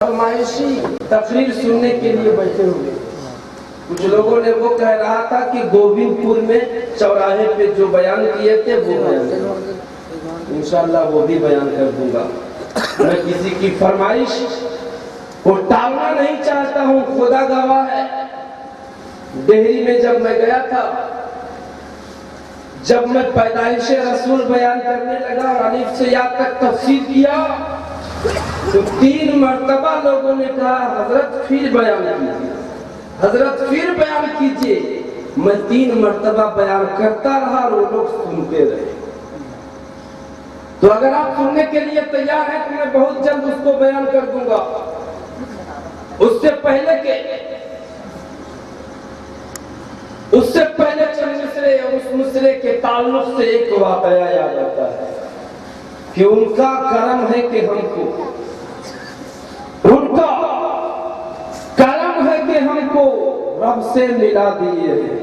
فرمائشی تقریر سننے کے لیے بیٹھے ہوئے. کچھ لوگوں نے وہ کہہ رہا تھا کہ گوبند پور میں چوراہے پہ جو بیان کیے تھے وہ بیان انشاءاللہ وہ بھی بیان کر دوں گا. میں کسی کی فرمائش کو ٹالنا نہیں چاہتا ہوں، خدا گواہ ہے. دہلی میں جب میں گیا تھا، جب میں پیدائش رسول بیان کرنے لگا اور الف سے یا تک تفسیر کیا تو 3 مرتبہ لوگوں نے کہا حضرت پھر بیان کیجیے، حضرت پھر بیان کیجیے. میں 3 مرتبہ بیان کرتا رہا اور وہ لوگ سنتے رہے. تو اگر آپ سننے کے لیے تیار ہیں تو میں بہت جلد اس کو بیان کر دوں گا. اس سے پہلے چند مصرے اور اس مصرے کے تعلق سے ایک واقعہ یاد آتا ہے کہ ان کا کرم ہے کہ ہم کو رب سے ملا دیے ہیں.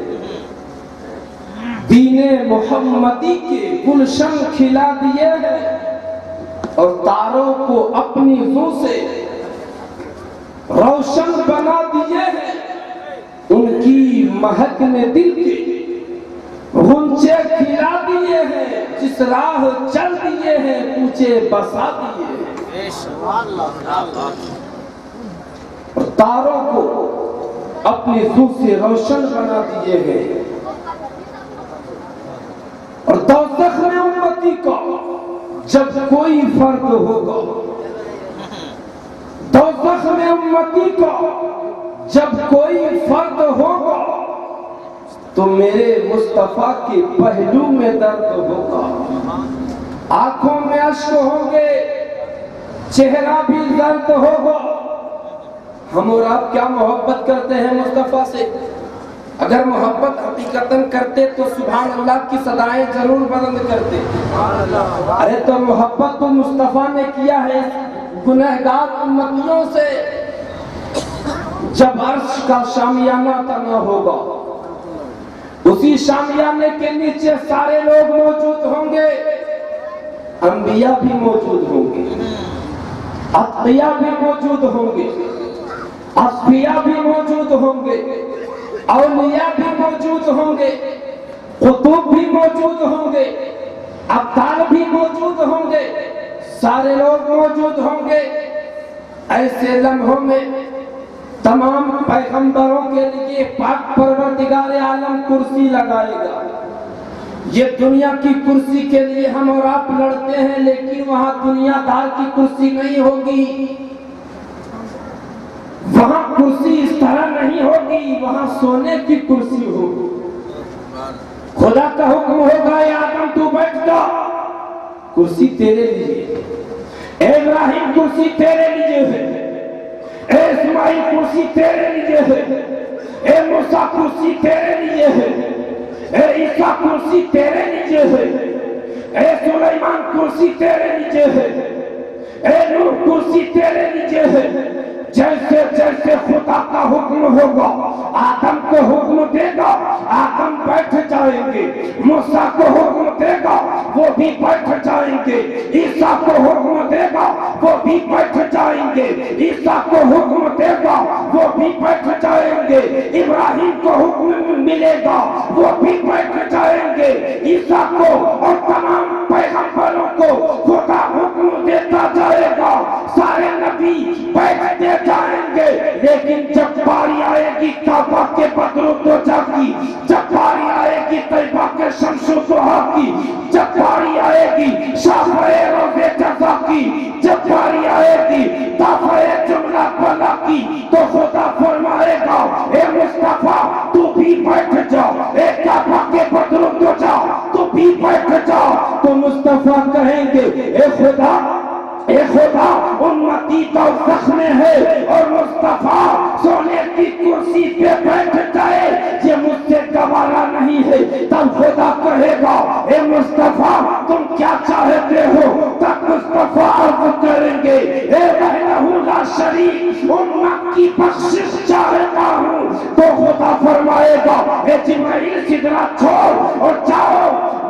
دین محمدی کے گلشن کھلا دیے ہیں اور تاروں کو اپنی روح سے روشن بنا دیے ہیں. ان کی مہک نے دل کے غنچے کھلا دیے ہیں. جس راہ چل دیے ہیں کوچے بسا دیے ہیں. اور تاروں کو اپنی روح سے روشن بنا دیے ہیں. اور دوزخ میں امتی کا جب کوئی فرد ہوگا، دوزخ میں امتی کا جب کوئی فرد ہوگا تو میرے مصطفیٰ کے پہلو میں درد ہوگا. آنکھوں میں اشک ہوں گے، چہرہ بھی درد ہوگا. ہم اور آپ کیا محبت کرتے ہیں مصطفیٰ سے؟ اگر محبت حقیقتاً کرتے تو سبحان اللہ کی صدائیں ضرور بلند کرتے. ارے تو محبت تو مصطفیٰ نے کیا ہے گنہگار امتیوں سے. جب عرش کا شامیانہ تنا ہوگا، اسی شامیانے کے نیچے سارے لوگ موجود ہوں گے. انبیاء بھی موجود ہوں گے، اتقیاء بھی موجود ہوں گے، اصفیاء بھی موجود ہوں گے، اولیاء بھی موجود ہوں گے، قطب بھی موجود ہوں گے، ابدال بھی موجود ہوں گے. سارے لوگ موجود ہوں گے. ایسے لمحوں میں تمام پیغمبروں کے لیے پاک پروردگار عالم کرسی لگائے گا. یہ دنیا کی کرسی کے لیے ہم اور آپ لڑتے ہیں، لیکن وہاں دنیا دار کی کرسی نہیں ہوگی. وہاں کرسی اس طرح نہیں ہوگی، وہاں سونے کی کرسی ہوگی. خدا کا حکم ہوگا اے آدم تو بیٹھ جا، کرسی تیرے لیے. اے ابراہیم کرسی تیرے لیے ہے، اے اسماعیل کرسی تیرے لیے ہے، اے موسیٰ کرسی تیرے لیے ہے، اے عیسیٰ کرسی تیرے لیے ہے، اے سلیمان کرسی تیرے لیے ہے، اے نوح کرسی تیرے لیے ہے. جیسے جیسے خدا کا حکم ہوگا آدم کو حکم دے گا، آدم بیٹھ جائیں گے. موسیٰ کو حکم دے گا، وہ بھی بیٹھ جائیں گے. عیسیٰ کو حکم دے گا، وہ بھی بیٹھ جائیں گے. عیسیٰ کو حکم دے گا، وہ بھی بیٹھ جائیں گے. ابراہیم کو حکم ملے گا، وہ بھی بیٹھ جائیں گے. عیسیٰ کو اور تمام پیغمبروں کو خدا حکم دیتا جائے گا، سارے نبی بیٹھتے جائیں گے. لیکن جب باری آئے گی کعبہ کے بدر و دوجہ کی، جب باری آئے گی طیبہ کے شمس و ضحیٰ کی، جب باری آئے گی شافع روضہ جزا کی، جب باری آئے گی دافع جملہ بلا کی، تو خدا فرمائے گا اے مصطفیٰ تو بھی بیٹھ جا، اے کعبہ کے بدر و دوجہ تو بھی بیٹھ جا. تو مصطفیٰ کہیں گے اے خدا امتی دوزخ میں ہے اور مصطفیٰ سونے کی کرسی پہ بیٹھ جائے، یہ مجھ سے گوارا نہیں ہے. تب خدا کہے گا اے مصطفیٰ تم کیا چاہتے ہو؟ تب مصطفیٰ عرض کریں گے اے وحدہ لا شریک امت کی بخشش چاہتا ہوں. تو خدا فرمائے گا اے جبرائیل سدرہ چھوڑ اور جاؤ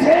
6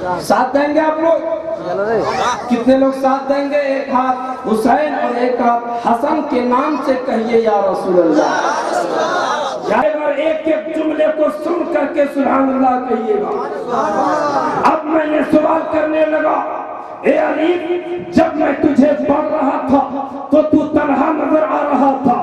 ساتھ دیں گے آپ لوگ؟ کتنے لوگ ساتھ دیں گے؟ ایک ہاتھ حسین اور ایک ہاتھ حسن کے نام سے کہیے یا رسول اللہ، اور ایک ایک جملے کو سن کر کے سبحان اللہ کہیے گا۔ اب میں نے سوال کرنے لگا، اے علی جب میں تجھے پڑھ رہا تھا تو تو تنہا نظر آ رہا تھا،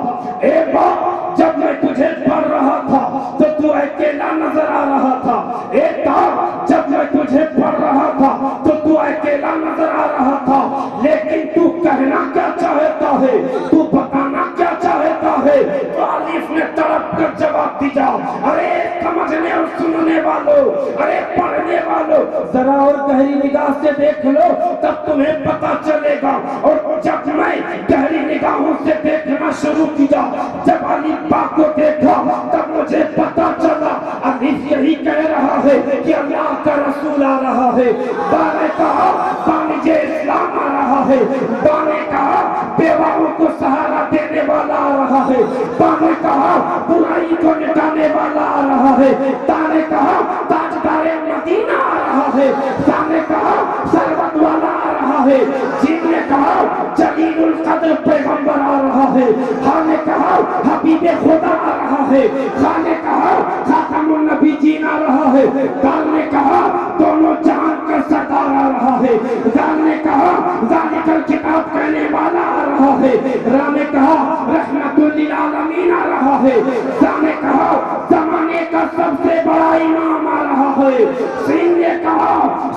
اے باپ جب میں تجھے پڑھ رہا تھا تو تو اکیلا نظر آ رہا تھا، اے باپ جب میں تجھے پڑھ رہا تھا تو تو اکیلا نظر آ رہا تھا، لیکن تو کہنا کیا چاہتا ہے، تو بتانا کیا چاہتا ہے؟ تو علیف نے تڑپ کر جواب دیا، ارے سمجھنے اور سننے والوں، ارے پڑھنے والوں، ذرا اور گہری نگاہ سے دیکھ لو تب تمہیں پتا چلے گا۔ اور جب میں گہری نگاہوں سے دیکھنا شروع کیا، جب علی پاک کو دیکھا تب مجھے پتا چلا علیف یہی کہہ رہا ہے کہ اللہ کا رسول آ رہا ہے۔ با نے کہا بانج اسلام آ رہا ہے، با نے کہا بیواؤں کو سہارا دینے والا آ رہا ہے، با نے کہا برائی کو مٹانے والا آ رہا ہے، تا نے کہا تاجدار مدینہ آ رہا ہے، تا نے کہا ثروت والا آ رہا ہے، جن نے کہا جلیل القدر پیغمبر آ رہا ہے، ہاں نے کہا حبیب خدا آ رہا ہے، خاں نے کہا خاتم النبیین آ رہا ہے، دال نے کہا دونوں جہان کا سردار آ رہا ہے، دال نے کہا ذالک الکتاب کہنے والا آ رہا ہے، راہ نے کہا رحمت للعالمین آ رہا ہے، زاں نے کہا زمانے کا سب سے بڑا امام آ رہا ہے، سین نے کہا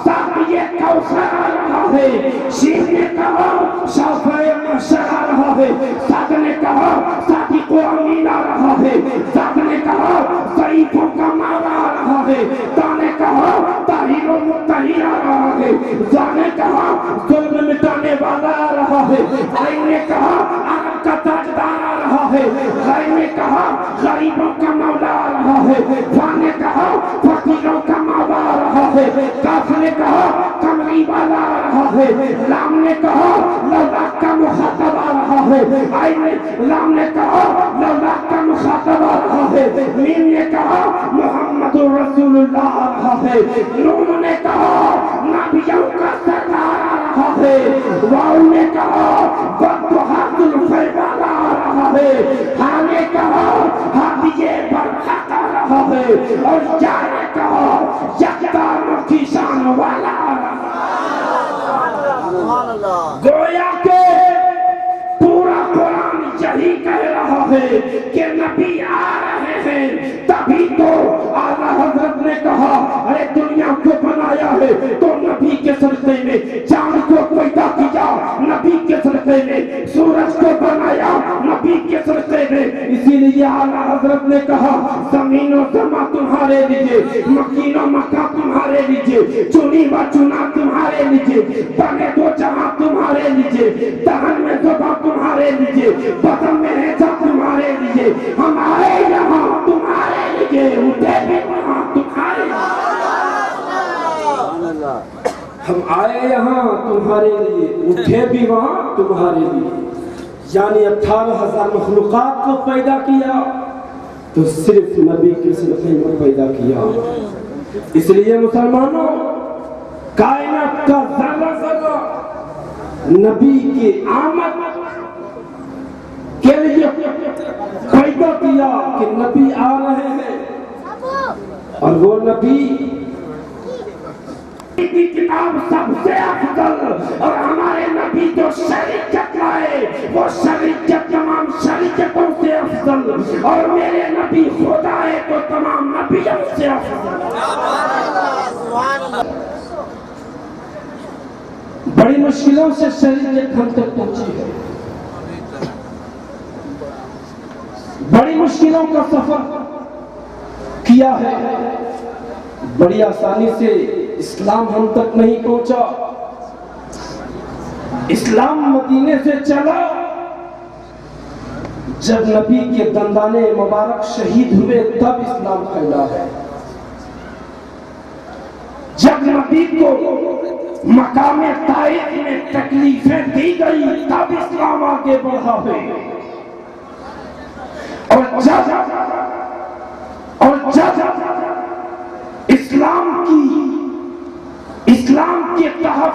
ساقی کوثر آ رہا ہے، شین نے کہا شافع محشر آ رہا ہے، سعد نے کہا صادق و امین آ رہا ہے، سعد نے کہا ضعیفوں کا مالا آ رہا ہے، تا نے کہا طاہر و مطہر آ رہا ہے، زا نے کہا ظلم مٹانے والا آ رہا ہے، عین نے کہا عرب کا تاجدار آ رہا ہے، غین نے کہا غریبوں کا مولا آ رہا ہے، فا نے کہا فقیروں کا مولا آ رہا ہے، کاف نے کہا کملی والا آ رہا ہے، لام نے کہا لولا کا مخاطب آ رہا ہے، عین نے لام نے کہا لولا کا مخاطب آ رہا ہے، میم نے کہا محمد رسول اللہ آ رہا ہے، نون نے کہا نبیوں کا سردار آ رہا ہے، واؤ نے کہا فتوحات الفیضان آ رہا ہے، ہاں نے کہا ہادی برحق آ رہا ہے، اور جا نے کہا یکتار کی شان والا آ رہا ہے۔ گویا کہ پورا قرآن یہی کہہ رہا ہے کہ نبی آ رہے ہیں، تبھی تو اعلیٰ حضرت نے کہا ارے دنیا کو بنایا ہے تو نبی کے صدقے میں، چاند کو پیدا کیا نبی کے صدقے میں، سورج کو بنایا نبی کے صدقے میں، اسی لیے اعلیٰ حضرت نے کہا زمین و سما تمہارے لیے، مکین و مکہ تمہارے لیے، چنی و چنا تمہارے لیے، بنے دو جہاں تمہارے لیے، دہن میں زباں تمہارے لیے، بدن میں ایسا تمہارے لیے، ہم آئے یہاں تمہارے لیے، اٹھے بھی وہاں تمہارے لیے، ہم آئے یہاں تمہارے لیے، اٹھے بھی وہاں تمہارے لیے۔ یعنی 18,000 مخلوقات کو پیدا کیا تو صرف نبی کے صدقے میں پیدا کیا۔ اس لیے مسلمانوں کائنات کا ذرہ ذرہ نبی کی آمد کے لیے پیدا کیا کہ نبی آ رہے ہیں، اور وہ نبی کی کتاب سب سے افضل، اور ہمارے نبی جو شریعت لائے وہ شریعت تمام شریعتوں سے افضل، اور میرے نبی خدا ہے تو تمام نبیوں سے افضل۔ بڑی مشکلوں سے شریعت ہم تک پہنچی ہے، بڑی مشکلوں کا سفر کیا ہے، بڑی آسانی سے اسلام ہم تک نہیں پہنچا۔ اسلام مدینے سے چلا جب نبی کے دندان مبارک شہید ہوئے تب اسلام پھیلا ہے، جب نبی کو مقام طائف میں تکلیفیں دی گئی تب اسلام آگے بڑھا ہے، اور جب اسلام کی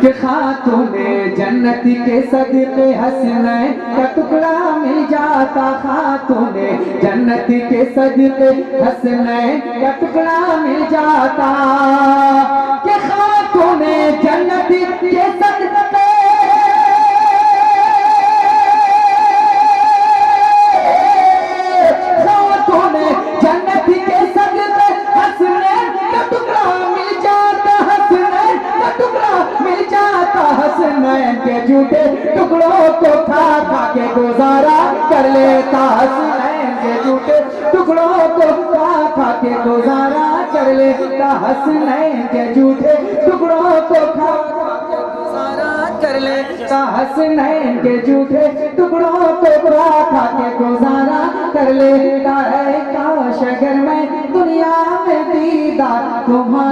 کہ خاتون جنت کے صدقے حسنین کا ٹکڑا مل جاتا، خاتون جنت کے صدقے حسنین کا ٹکڑا مل جاتا، کہ خاتون جنت کے صدقے حسنین کے جھوٹے ٹکڑوں کو کھا کھا کے گزارا کر لیتا، حسنین کے جھوٹے ٹکڑوں کو کھا کھا کے گزارا کر لیتا، حسنین کے جھوٹے ٹکڑوں کو کھا کھا کے گزارا کر لیتا، حسنین کے جھوٹے ٹکڑوں کو کھا کھا کے گزارا کر لیتا ہے، کاش اگر میں دنیا میں دیدار تمہارا